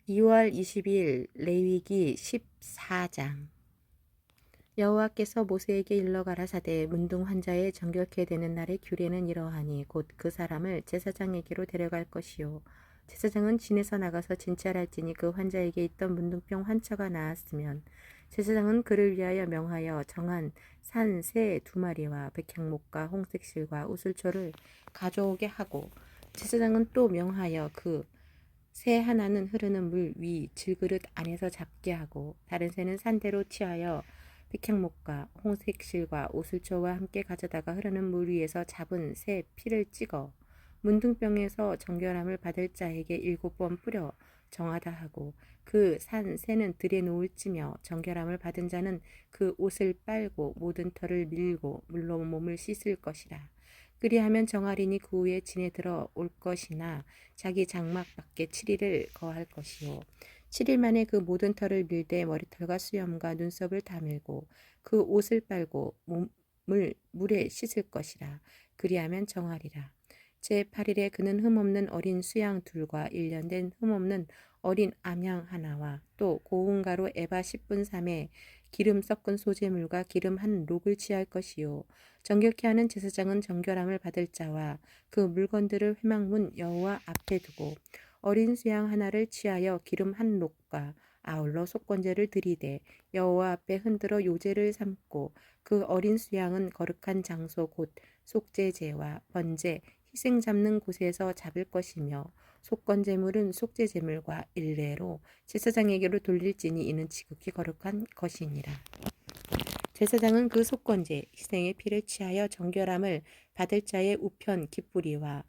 2월 20일 레위기 14장. 여호와께서 모세에게 일러 가라사대 문둥 환자의 정결케 되는 날의 규례는 이러하니 곧 그 사람을 제사장에게로 데려갈 것이요 제사장은 진에서 나가서 진찰할지니 그 환자에게 있던 문둥병 환자가 나았으면 제사장은 그를 위하여 명하여 정한 산 새 2마리와 백향목과 홍색실과 우슬초를 가져오게 하고 제사장은 또 명하여 그 새 하나는 흐르는 물 위 질그릇 안에서 잡게 하고 다른 새는 산대로 취하여 백향목과 홍색실과 오슬초와 함께 가져다가 흐르는 물 위에서 잡은 새 피를 찍어 문둥병에서 정결함을 받을 자에게 7번 뿌려 정하다 하고 그 산 새는 들에 놓을지며 정결함을 받은 자는 그 옷을 빨고 모든 털을 밀고 물로 몸을 씻을 것이라. 그리하면 정하리니 그 후에 진에 들어 올 것이나 자기 장막 밖에 7일을 거할 것이요 7일 만에 그 모든 털을 밀되 머리털과 수염과 눈썹을 다 밀고 그 옷을 빨고 몸을 물에 씻을 것이라. 그리하면 정하리라. 제8일에 그는 흠없는 어린 수양 둘과 1년 된 흠없는 어린 암양 하나와 또 고운 가루 에바 10분 3에 기름 섞은 소재물과 기름 한 록을 취할 것이요 정결케 하는 제사장은 정결함을 받을 자와 그 물건들을 회막문 여호와 앞에 두고 어린 수양 하나를 취하여 기름 한 록과 아울러 속건제를 드리되 여호와 앞에 흔들어 요제를 삼고 그 어린 수양은 거룩한 장소 곧 속죄제와 번제 희생 잡는 곳에서 잡을 것이며 속건제물은 속죄제물과 일례로 제사장에게로 돌릴지니 이는 지극히 거룩한 것이니라. 제사장은 그 속건제 희생의 피를 취하여 정결함을 받을 자의 우편 깃뿌리와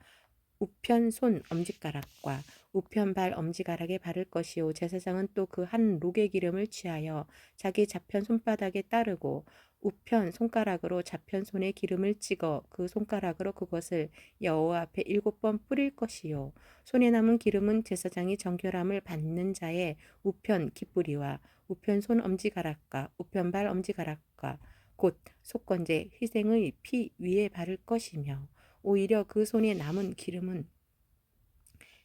우편 손 엄지가락과 우편 발 엄지가락에 바를 것이요 제사장은 또 그 한 록의 기름을 취하여 자기 좌편 손바닥에 따르고 우편 손가락으로 좌편 손에 기름을 찍어 그 손가락으로 그것을 여호와 앞에 7번 뿌릴 것이요 손에 남은 기름은 제사장이 정결함을 받는 자의 우편 깃뿌리와 우편 손 엄지가락과 우편 발 엄지가락과 곧 속건제 희생의 피 위에 바를 것이며 오히려 그 손에 남은 기름은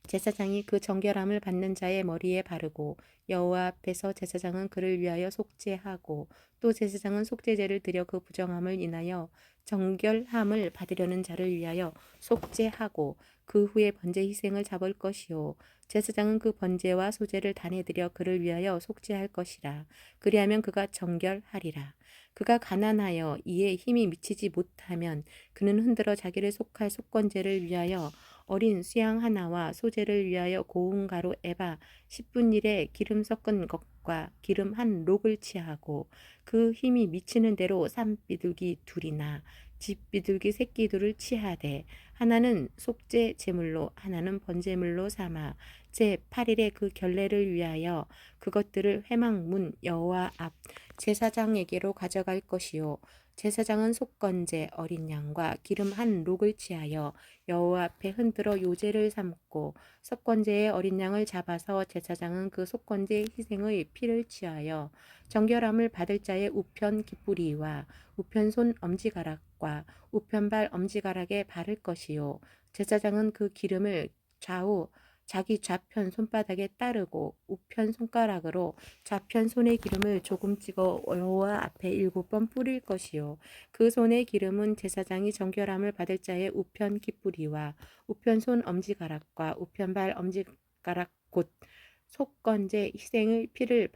제사장이 그 정결함을 받는 자의 머리에 바르고 여호와 앞에서 제사장은 그를 위하여 속죄하고 또 제사장은 속죄제를 드려 그 부정함을 인하여 정결함을 받으려는 자를 위하여 속죄하고 그 후에 번제 희생을 잡을 것이요 제사장은 그 번제와 소제를 단에 드려 그를 위하여 속죄할 것이라. 그리하면 그가 정결하리라. 그가 가난하여 이에 힘이 미치지 못하면 그는 흔들어 자기를 속할 속건제를 위하여 어린 수양 하나와 소제를 위하여 고운 가루 에바 10분 1에 기름 섞은 것과 기름 한 록을 취하고 그 힘이 미치는 대로 산비둘기 둘이나 집비둘기 새끼 둘을 취하되 하나는 속죄 제물로 하나는 번제물로 삼아 제8일에 그 결례를 위하여 그것들을 회막문 여호와 앞 제사장에게로 가져갈 것이요 제사장은 속건제 어린 양과 기름 한 록을 취하여 여호와 앞에 흔들어 요제를 삼고 속건제의 어린 양을 잡아서 제사장은 그 속건제 희생의 피를 취하여 정결함을 받을 자의 우편 깃뿌리와 우편 손 엄지가락과 우편 발 엄지가락에 바를 것이요 제사장은 그 기름을 좌우 자기 좌편 손바닥에 따르고 우편 손가락으로 좌편 손의 기름을 조금 찍어 여호와 앞에 7번 뿌릴 것이요 그 손의 기름은 제사장이 정결함을 받을 자의 우편 깃뿌리와 우편 손 엄지가락과 우편 발 엄지가락 곧 속건제 희생의 피를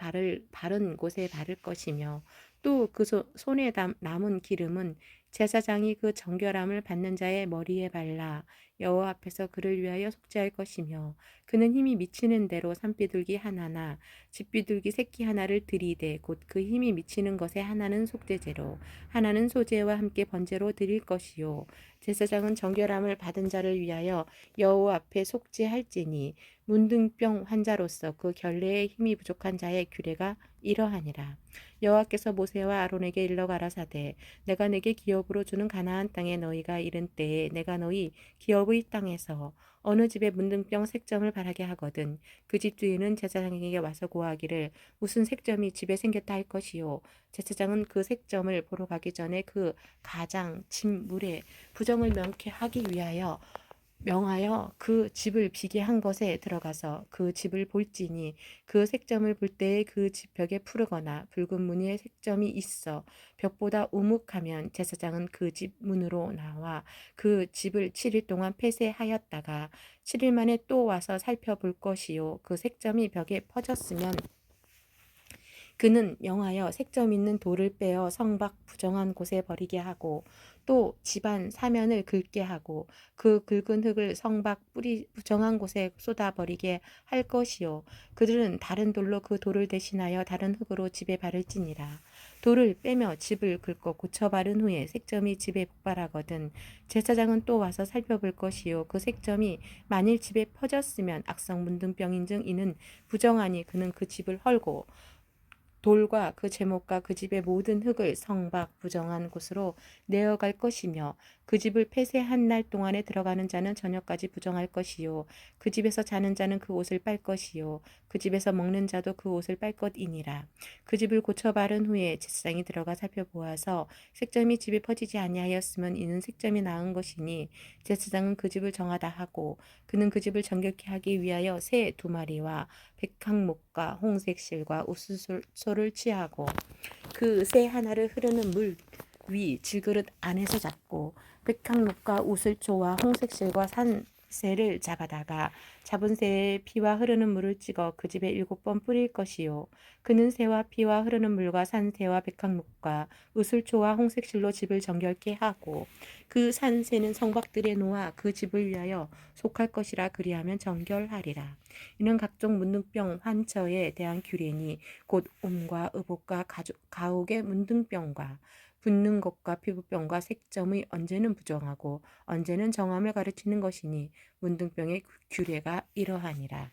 바른 곳에 바를 것이며 또 그 손에 남은 기름은 제사장이 그 정결함을 받는 자의 머리에 발라 여호와 앞에서 그를 위하여 속죄할 것이며 그는 힘이 미치는 대로 산비둘기 하나나 집비둘기 새끼 하나를 들이되 곧 그 힘이 미치는 것에 하나는 속죄제로 하나는 소제와 함께 번제로 드릴 것이요 제사장은 정결함을 받은 자를 위하여 여호와 앞에 속죄할지니 문둥병 환자로서 그 결례에 힘이 부족한 자의 규례가 이러하니라. 여호와께서 모세와 아론에게 일러 가라사대 내가 내게 기업으로 주는 가나안 땅에 너희가 이른 때에 내가 너희 기업의 땅에서 어느 집에 문둥병 색점을 바라게 하거든 그 집 주인은 제사장에게 와서 고하기를 무슨 색점이 집에 생겼다 할 것이요 제사장은 그 색점을 보러 가기 전에 그 가장 집 물에 부정을 명케 하기 위하여 명하여 그 집을 비게 한 것에 들어가서 그 집을 볼지니 그 색점을 볼 때에 그 집 벽에 푸르거나 붉은 무늬의 색점이 있어 벽보다 우묵하면 제사장은 그 집 문으로 나와 그 집을 7일 동안 폐쇄하였다가 7일 만에 또 와서 살펴볼 것이요 그 색점이 벽에 퍼졌으면 그는 명하여 색점 있는 돌을 빼어 성 밖 부정한 곳에 버리게 하고 또 집안 사면을 긁게 하고 그 긁은 흙을 성 밖 뿌리 부정한 곳에 쏟아 버리게 할 것이요 그들은 다른 돌로 그 돌을 대신하여 다른 흙으로 집에 바를지니라. 돌을 빼며 집을 긁고 고쳐 바른 후에 색점이 집에 폭발하거든 제사장은 또 와서 살펴볼 것이요 그 색점이 만일 집에 퍼졌으면 악성 문둥병인즉 이는 부정하니 그는 그 집을 헐고 돌과 그 제목과 그 집의 모든 흙을 성 밖 부정한 곳으로 내어갈 것이며 그 집을 폐쇄한 날 동안에 들어가는 자는 저녁까지 부정할 것이요 그 집에서 자는 자는 그 옷을 빨 것이요 그 집에서 먹는 자도 그 옷을 빨 것이니라. 그 집을 고쳐 바른 후에 제사장이 들어가 살펴보아서 색점이 집에 퍼지지 아니하였으면 이는 색점이 나은 것이니 제사장은 그 집을 정하다 하고 그는 그 집을 정결케 하기 위하여 새 2마리와 백항목과 홍색 실과 옥수수를 취하고 그 새 하나를 흐르는 물 위 질그릇 안에서 잡고 백항목과 우슬초와 홍색 실과 산새를 잡아다가 잡은 새의 피와 흐르는 물을 찍어 그 집에 7번 뿌릴 것이요 그는 새와 피와 흐르는 물과 산새와 백항목과 우슬초와 홍색 실로 집을 정결케 하고 그 산새는 성박들에 놓아 그 집을 위하여 속할 것이라 그리하면 정결하리라. 이는 각종 문둥병 환처에 대한 규례니 곧 옴과 의복과 가옥의 문둥병과 붓는 것과 피부병과 색점의 언제는 부정하고 언제는 정함을 가르치는 것이니 문둥병의 규례가 이러하니라.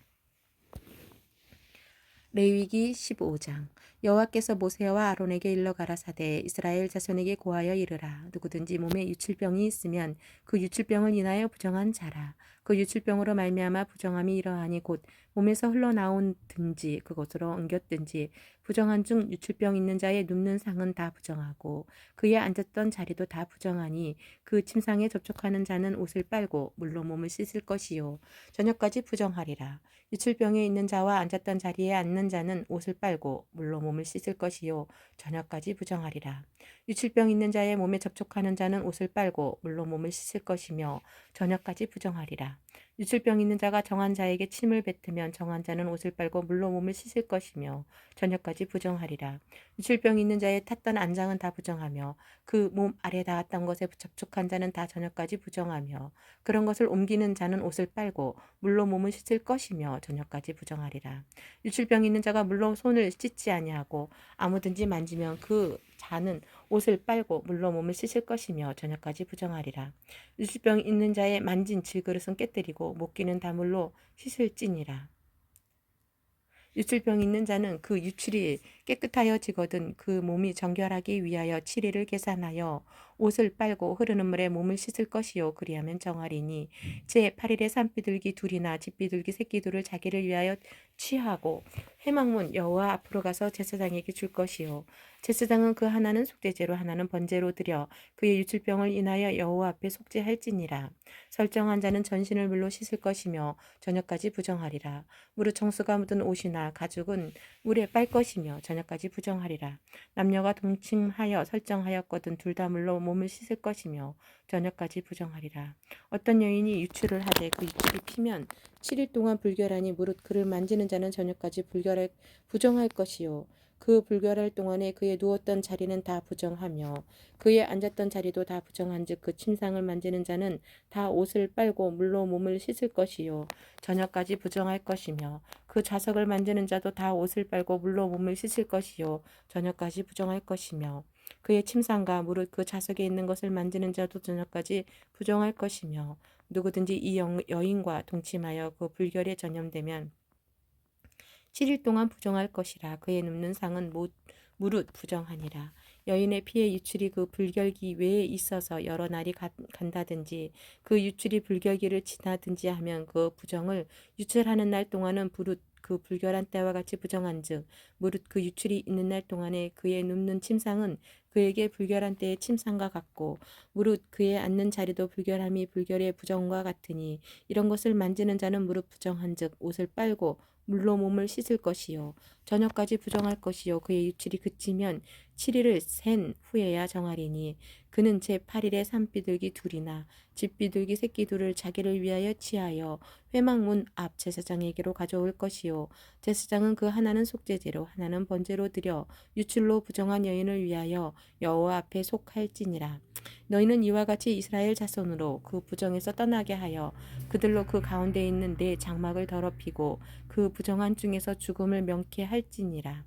레위기 15장. 여호와께서 모세와 아론에게 일러 가라사대 이스라엘 자손에게 고하여 이르라. 누구든지 몸에 유출병이 있으면 그 유출병을 인하여 부정한 자라. 그 유출병으로 말미암아 부정함이 이러하니 곧 몸에서 흘러나온든지 그것으로 엉겼든지 부정한 중 유출병 있는 자의 눕는 상은 다 부정하고 그의 앉았던 자리도 다 부정하니 그 침상에 접촉하는 자는 옷을 빨고 물로 몸을 씻을 것이요 저녁까지 부정하리라. 유출병에 있는 자와 앉았던 자리에 앉는 자는 옷을 빨고 물로 몸을 씻을 것이요 저녁까지 부정하리라. 유출병 있는 자의 몸에 접촉하는 자는 옷을 빨고 물로 몸을 씻을 것이며 저녁까지 부정하리라. 유출병 있는 자가 정한 자에게 침을 뱉으면 정한 자는 옷을 빨고 물로 몸을 씻을 것이며 저녁까지 부정하리라. 유출병 있는 자의 탔던 안장은 다 부정하며 그 몸 아래 닿았던 것에 접촉한 자는 다 저녁까지 부정하며 그런 것을 옮기는 자는 옷을 빨고 물로 몸을 씻을 것이며 저녁까지 부정하리라. 유출병 있는 자가 물로 손을 씻지 아니하고 아무든지 만지면 그 자는 옷을 빨고 물로 몸을 씻을 것이며 저녁까지 부정하리라. 유출병 있는 자의 만진 질그릇은 깨뜨리고 목기는 다물로 씻을지니라. 유출병 있는 자는 그 유출이 깨끗하여지거든 그 몸이 정결하기 위하여 7일을 계산하여 옷을 빨고 흐르는 물에 몸을 씻을 것이요 그리하면 정하리니 제8일에 산비둘기 둘이나 집비둘기 새끼둘을 자기를 위하여 취하고 회막문 여호와 앞으로 가서 제사장에게 줄 것이요 제사장은 그 하나는 속죄제로 하나는 번제로 드려 그의 유출병을 인하여 여호와 앞에 속죄할지니라. 설정한 자는 전신을 물로 씻을 것이며 저녁까지 부정하리라. 무릇 청수가 묻은 옷이나 가죽은 물에 빨 것이며 저녁까지 부정하리라. 남녀가 동침하여 설정하였거든 둘 다 물로 몸을 씻을 것이며 저녁까지 부정하리라. 어떤 여인이 유출을 하되 그 유출이 피면 7일 동안 불결하니 무릇 그를 만지는 자는 저녁까지 부정할 것이요 그 불결할 동안에 그의 누웠던 자리는 다 부정하며 그의 앉았던 자리도 다 부정한즉 그 침상을 만지는 자는 다 옷을 빨고 물로 몸을 씻을 것이요 저녁까지 부정할 것이며 그 좌석을 만지는 자도 다 옷을 빨고 물로 몸을 씻을 것이요 저녁까지 부정할 것이며 그의 침상과 무릇 그 좌석에 있는 것을 만지는 자도 저녁까지 부정할 것이며 누구든지 이 여인과 동침하여 그 불결에 전염되면 7일 동안 부정할 것이라. 그의 눕는 상은 무릇 부정하니라. 여인의 피의 유출이 그 불결기 외에 있어서 여러 날이 간다든지 그 유출이 불결기를 지나든지 하면 그 부정을 유출하는 날 동안은 그 불결한 때와 같이 부정한즉 무릇 그 유출이 있는 날 동안에 그의 눕는 침상은 그에게 불결한 때의 침상과 같고 무릇 그의 앉는 자리도 불결함이 불결의 부정과 같으니 이런 것을 만지는 자는 무릇 부정한즉 옷을 빨고 물로 몸을 씻을 것이요 저녁까지 부정할 것이요 그의 유출이 그치면 7일을 센 후에야 정하리니 그는 제8일에 산비둘기 둘이나 집비둘기 새끼 둘을 자기를 위하여 취하여 회막문 앞 제사장에게로 가져올 것이요 제사장은 그 하나는 속죄제로 하나는 번제로 드려 유출로 부정한 여인을 위하여 여호와 앞에 속할지니라. 너희는 이와 같이 이스라엘 자손으로 그 부정에서 떠나게 하여 그들로 그 가운데 있는 내 장막을 더럽히고 그 부정한 중에서 죽음을 명케 할지니라.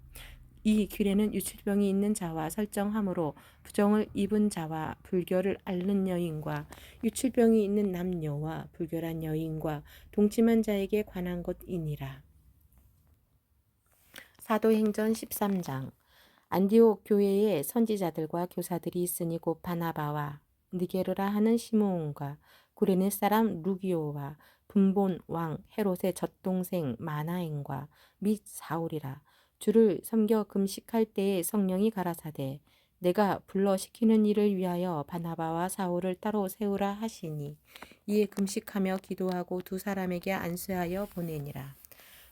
이 규례는 유출병이 있는 자와 설정함으로 부정을 입은 자와 불결을 앓는 여인과 유출병이 있는 남녀와 불결한 여인과 동침한 자에게 관한 것이니라. 사도행전 13장. 안디옥 교회에 선지자들과 교사들이 있으니 곧 바나바와 느게르라 하는 시므온과 구레네 사람 루기오와 분본 왕 헤롯의 젖동생 마나엔과 및 사울이라. 주를 섬겨 금식할 때에 성령이 가라사대 내가 불러 시키는 일을 위하여 바나바와 사울을 따로 세우라 하시니 이에 금식하며 기도하고 두 사람에게 안수하여 보내니라.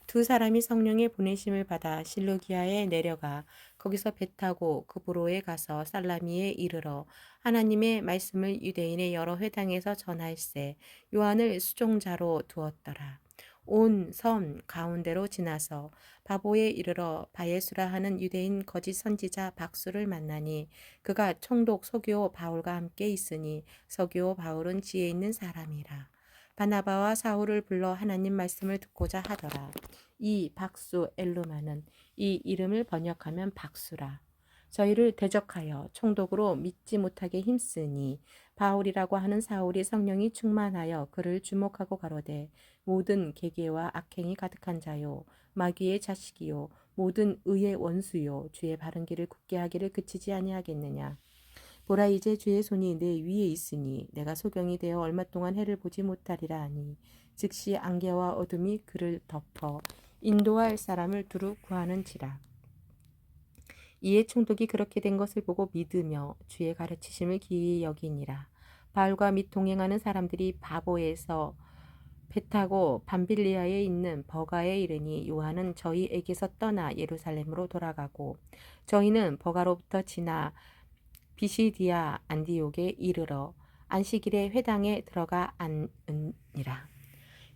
두 사람이 성령의 보내심을 받아 실루기아에 내려가 거기서 배 타고 그브로에 가서 살라미에 이르러 하나님의 말씀을 유대인의 여러 회당에서 전할세 요한을 수종자로 두었더라. 온 섬 가운데로 지나서 바보에 이르러 바예수라 하는 유대인 거짓 선지자 박수를 만나니 그가 총독 서기오 바울과 함께 있으니 서기오 바울은 지혜 있는 사람이라. 바나바와 사울을 불러 하나님 말씀을 듣고자 하더라. 이 박수 엘루마는 이 이름을 번역하면 박수라. 저희를 대적하여 총독으로 믿지 못하게 힘쓰니 바울이라고 하는 사울이 성령이 충만하여 그를 주목하고 가로되 모든 계계와 악행이 가득한 자요 마귀의 자식이요 모든 의의 원수요 주의 바른 길을 굳게 하기를 그치지 아니하겠느냐. 보라 이제 주의 손이 내 위에 있으니 내가 소경이 되어 얼마 동안 해를 보지 못하리라 하니 즉시 안개와 어둠이 그를 덮어 인도할 사람을 두루 구하는지라. 이에 총독이 그렇게 된 것을 보고 믿으며 주의 가르치심을 기이 여기니라. 바울과 및 동행하는 사람들이 바보에서 배 타고 밤빌리아에 있는 버가에 이르니 요한은 저희에게서 떠나 예루살렘으로 돌아가고 저희는 버가로부터 지나 비시디아 안디옥에 이르러 안식일에 회당에 들어가 앉으니라.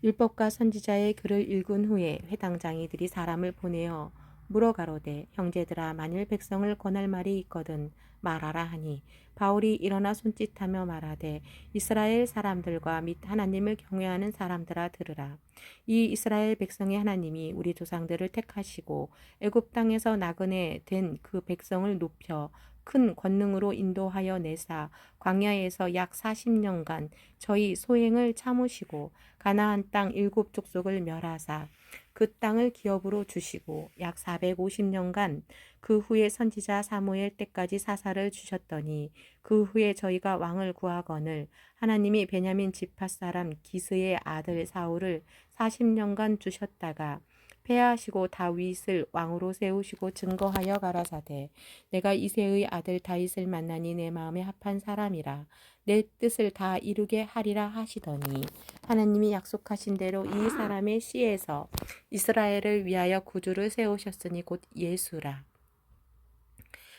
율법과 선지자의 글을 읽은 후에 회당장이들이 사람을 보내어 물어가로되 형제들아 만일 백성을 권할 말이 있거든 말하라 하니 바울이 일어나 손짓하며 말하되 이스라엘 사람들과 및 하나님을 경외하는 사람들아 들으라. 이 이스라엘 백성의 하나님이 우리 조상들을 택하시고 애굽 땅에서 나그네 된 그 백성을 높여 큰 권능으로 인도하여 내사 광야에서 약 40년간 저희 소행을 참으시고 가나안 땅 7 족속을 멸하사 그 땅을 기업으로 주시고 약 450년간 그 후에 선지자 사무엘 때까지 사사를 주셨더니 그 후에 저희가 왕을 구하거늘 하나님이 베냐민 지파 사람 기스의 아들 사울을 40년간 주셨다가 패하시고 다윗을 왕으로 세우시고 증거하여 가라사대 내가 이새의 아들 다윗을 만나니 내 마음에 합한 사람이라 내 뜻을 다 이루게 하리라 하시더니 하나님이 약속하신 대로 이 사람의 씨에서 이스라엘을 위하여 구주를 세우셨으니 곧 예수라.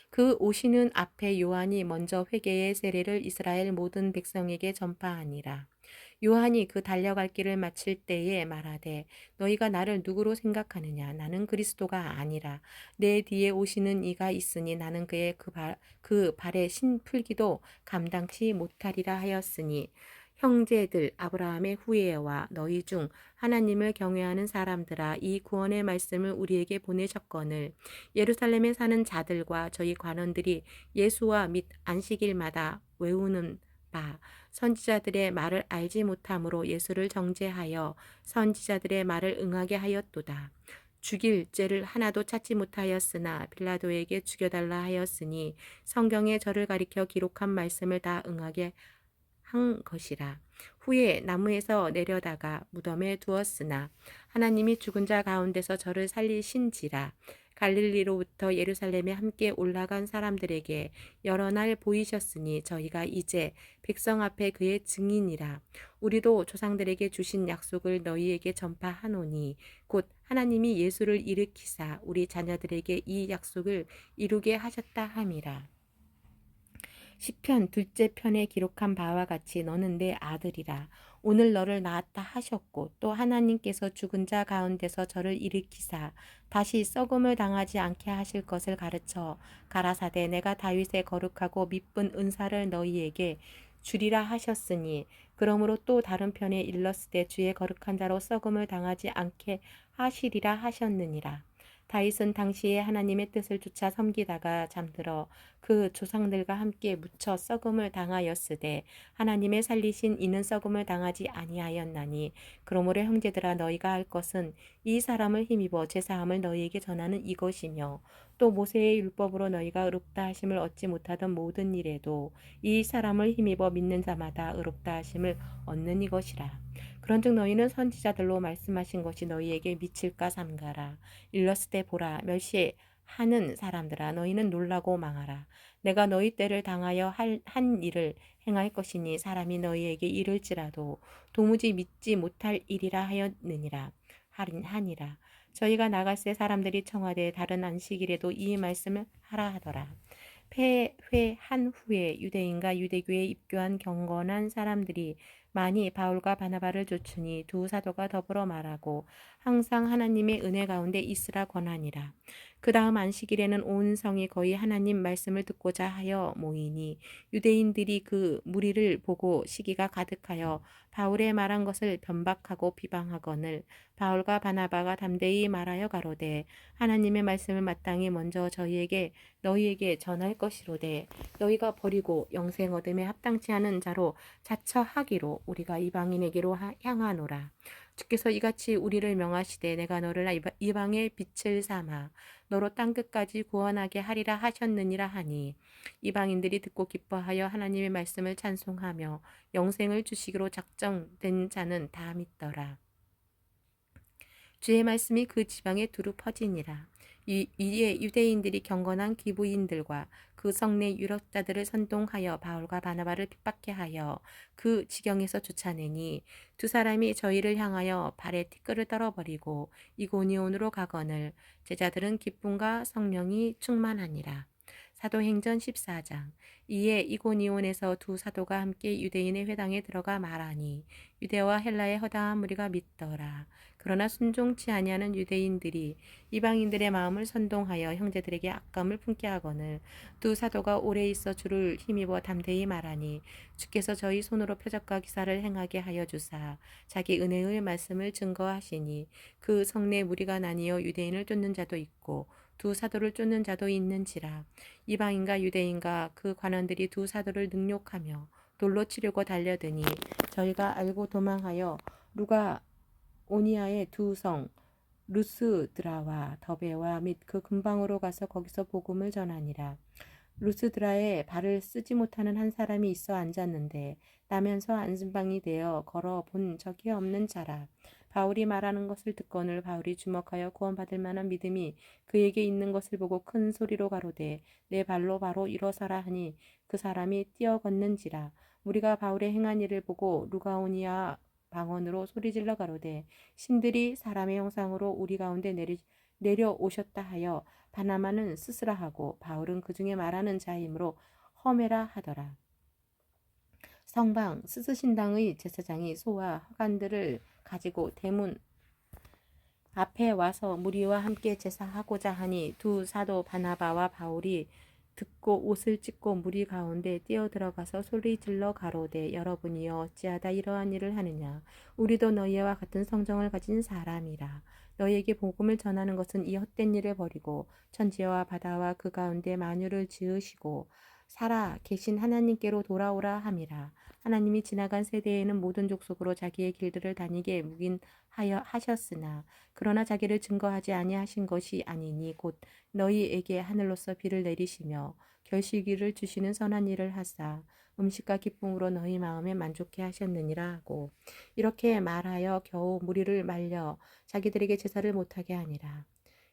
그 오시는 앞에 요한이 먼저 회개의 세례를 이스라엘 모든 백성에게 전파하니라. 요한이 그 달려갈 길을 마칠 때에 말하되 너희가 나를 누구로 생각하느냐 나는 그리스도가 아니라 내 뒤에 오시는 이가 있으니 나는 그의 그 발에 신 풀기도 감당치 못하리라 하였으니 형제들 아브라함의 후예와 너희 중 하나님을 경외하는 사람들아 이 구원의 말씀을 우리에게 보내셨거늘 예루살렘에 사는 자들과 저희 관원들이 예수와 및 안식일마다 외우는 바 선지자들의 말을 알지 못함으로 예수를 정죄하여 선지자들의 말을 응하게 하였도다. 죽일 죄를 하나도 찾지 못하였으나 빌라도에게 죽여달라 하였으니 성경에 저를 가리켜 기록한 말씀을 다 응하게 한 것이라. 후에 나무에서 내려다가 무덤에 두었으나 하나님이 죽은 자 가운데서 저를 살리신지라. 갈릴리로부터 예루살렘에 함께 올라간 사람들에게 여러 날 보이셨으니 저희가 이제 백성 앞에 그의 증인이라. 우리도 조상들에게 주신 약속을 너희에게 전파하노니 곧 하나님이 예수를 일으키사 우리 자녀들에게 이 약속을 이루게 하셨다 함이라. 시편 둘째 편에 기록한 바와 같이 너는 내 아들이라. 오늘 너를 낳았다 하셨고 또 하나님께서 죽은 자 가운데서 저를 일으키사 다시 썩음을 당하지 않게 하실 것을 가르쳐 가라사대 내가 다윗의 거룩하고 미쁜 은사를 너희에게 주리라 하셨으니 그러므로 또 다른 편에 일렀으되 주의 거룩한 자로 썩음을 당하지 않게 하시리라 하셨느니라. 다윗은 당시에 하나님의 뜻을 쫓아 섬기다가 잠들어 그 조상들과 함께 묻혀 썩음을 당하였으되 하나님의 살리신 이는 썩음을 당하지 아니하였나니 그러므로 형제들아 너희가 할 것은 이 사람을 힘입어 제사함을 너희에게 전하는 이것이며 또 모세의 율법으로 너희가 의롭다 하심을 얻지 못하던 모든 일에도 이 사람을 힘입어 믿는 자마다 의롭다 하심을 얻는 이것이라. 그런즉 너희는 선지자들로 말씀하신 것이 너희에게 미칠까 삼가라. 일렀으되 보라 멸시하는 사람들아 너희는 놀라고 망하라. 내가 너희 때를 당하여 한 일을 행할 것이니 사람이 너희에게 이를지라도 도무지 믿지 못할 일이라 하였느니라 하니라. 저희가 나갈새 사람들이 청하되 다른 안식일에도 이 말씀을 하라 하더라. 폐회한 후에 유대인과 유대교에 입교한 경건한 사람들이 많이 바울과 바나바를 쫓으니 두 사도가 더불어 말하고 항상 하나님의 은혜 가운데 있으라 권하니라. 그 다음 안식일에는 온 성이 거의 하나님 말씀을 듣고자 하여 모이니 유대인들이 그 무리를 보고 시기가 가득하여 바울의 말한 것을 변박하고 비방하거늘 바울과 바나바가 담대히 말하여 가로되 하나님의 말씀을 마땅히 먼저 너희에게 전할 것이로되 너희가 버리고 영생 얻음에 합당치 않은 자로 자처하기로 우리가 이방인에게로 향하노라. 주께서 이같이 우리를 명하시되 내가 너를 이방의 빛을 삼아 너로 땅끝까지 구원하게 하리라 하셨느니라 하니 이방인들이 듣고 기뻐하여 하나님의 말씀을 찬송하며 영생을 주시기로 작정된 자는 다 믿더라. 주의 말씀이 그 지방에 두루 퍼지니라. 이에 유대인들이 경건한 기부인들과 그 성내 유력자들을 선동하여 바울과 바나바를 핍박해 하여 그 지경에서 쫓아내니 두 사람이 저희를 향하여 발에 티끌을 떨어버리고 이고니온으로 가거늘 제자들은 기쁨과 성령이 충만하니라. 사도행전 14장. 이에 이고니온에서 두 사도가 함께 유대인의 회당에 들어가 말하니 유대와 헬라의 허다한 무리가 믿더라. 그러나 순종치 아니하는 유대인들이 이방인들의 마음을 선동하여 형제들에게 악감을 품게 하거늘 두 사도가 오래 있어 주를 힘입어 담대히 말하니 주께서 저희 손으로 표적과 기사를 행하게 하여 주사 자기 은혜의 말씀을 증거하시니 그 성내 무리가 나뉘어 유대인을 쫓는 자도 있고 두 사도를 쫓는 자도 있는지라. 이방인과 유대인과 그 관원들이 두 사도를 능욕하며 돌로 치려고 달려드니 저희가 알고 도망하여 루가오니아의 두 성 루스드라와 더베와 및 그 근방으로 가서 거기서 복음을 전하니라. 루스드라에 발을 쓰지 못하는 한 사람이 있어 앉았는데 나면서 안심방이 되어 걸어 본 적이 없는 자라. 바울이 말하는 것을 듣거늘 바울이 주목하여 구원받을 만한 믿음이 그에게 있는 것을 보고 큰 소리로 가로되 내 발로 바로 일어서라 하니 그 사람이 뛰어 걷는지라. 우리가 바울의 행한 일을 보고 루가오니아 방언으로 소리질러 가로되 신들이 사람의 형상으로 우리 가운데 내려오셨다 하여 바나바는 스스라 하고 바울은 그 중에 말하는 자이므로 험해라 하더라. 성방 스스신당의 제사장이 소와 화관들을 가지고 대문 앞에 와서 무리와 함께 제사하고자 하니 두 사도 바나바와 바울이 듣고 옷을 찢고 무리 가운데 뛰어들어가서 소리질러 가로되 여러분이여 어찌하다 이러한 일을 하느냐. 우리도 너희와 같은 성정을 가진 사람이라. 너희에게 복음을 전하는 것은 이 헛된 일을 버리고 천지와 바다와 그 가운데 만유를 지으시고 살아 계신 하나님께로 돌아오라 함이라. 하나님이 지나간 세대에는 모든 족속으로 자기의 길들을 다니게 묵인하여 하셨으나 그러나 자기를 증거하지 아니하신 것이 아니니 곧 너희에게 하늘로서 비를 내리시며 결실기를 주시는 선한 일을 하사 음식과 기쁨으로 너희 마음에 만족해 하셨느니라 하고 이렇게 말하여 겨우 무리를 말려 자기들에게 제사를 못하게 하니라.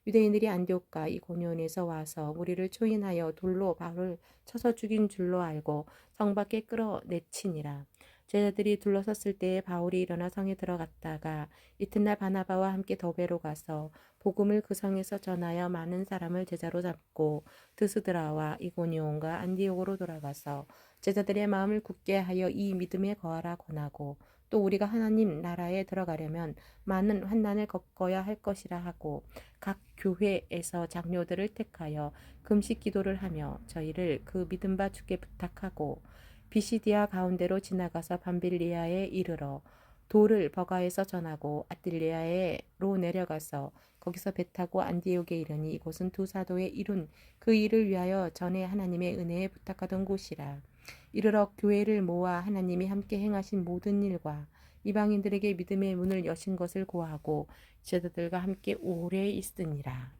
유대인들이 안디옥과 이고니온에서 와서 무리를 초인하여 돌로 바울을 쳐서 죽인 줄로 알고 성 밖에 끌어내치니라. 제자들이 둘러섰을 때에 바울이 일어나 성에 들어갔다가 이튿날 바나바와 함께 더베로 가서 복음을 그 성에서 전하여 많은 사람을 제자로 잡고 드스드라와 이고니온과 안디옥으로 돌아가서 제자들의 마음을 굳게 하여 이 믿음에 거하라 권하고 또 우리가 하나님 나라에 들어가려면 많은 환난을 겪어야 할 것이라 하고 각 교회에서 장로들을 택하여 금식 기도를 하며 저희를 그 믿음 바 주께 부탁하고 비시디아 가운데로 지나가서 밤빌리아에 이르러 돌을 버가에서 전하고 아딜리아에로 내려가서 거기서 배 타고 안디옥에 이르니 이곳은 두 사도의 이룬 그 일을 위하여 전에 하나님의 은혜에 부탁하던 곳이라. 이르러 교회를 모아 하나님이 함께 행하신 모든 일과 이방인들에게 믿음의 문을 여신 것을 고하고 제자들과 함께 오래 있으니라.